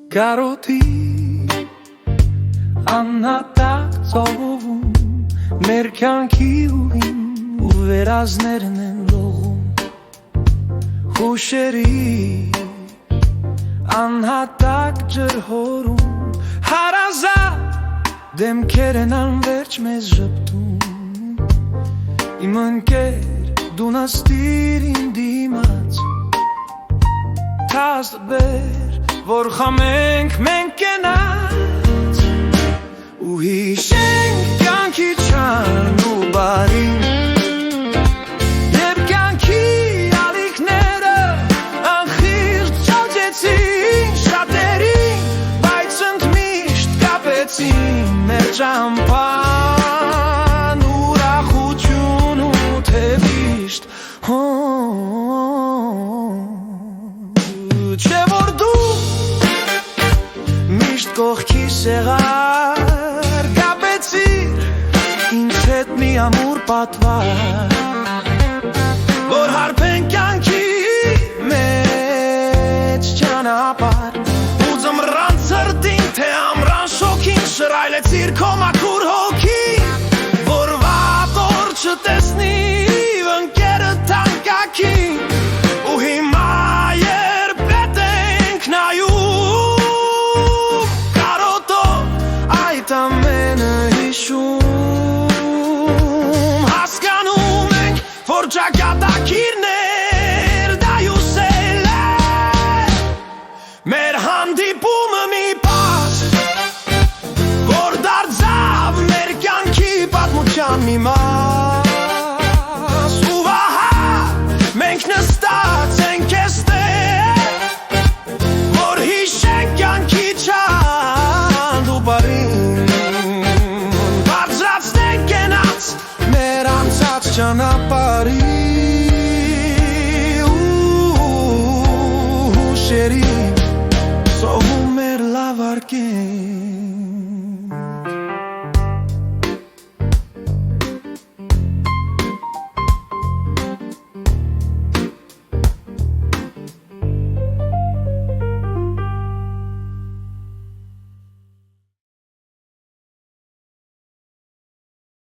Կարոտի անհատակ ծովում մեր կյանքի ուղին ու վերազներն են լողում հուշերի անհատակ ջրհորում հարազատ դեմքեր են անվերջ մեզ ժպտում իմ ընկեր դու նստիր իմ դիմաց թաստ բեր որ խամենք մենք կենաց ու հիշենք կյանքի չարն ու բարին և կյանքի ալիքները անխիղճ ճանճեցին շատերին բայց ընդմիշտ կապեցին մեր ճամփան ուրախություն ու թևիշտ չէ որ դու միշտ կողքիս եղար կապեցիր ինձ հետ մի ամուր պատվար որ հարբենք կյանքի մեջ ճանապարհ ու ձմռան ցրտին թե ամռան շոգին շռայլեցիր քո մաքուր հոգին որ վատ օր չտեսնի ընկերը տանկակին ու հիմա հասկանում ենք, որ ճակատագիրներ դայուսել է մեր հանդիպումը մի պաս որ դարձավ մեր կյանքի պատմության մի մաս ու վահա մենք նստած ենք էստեղ որ հիշենք կյանքի չանդ ու բարին ճանապարհի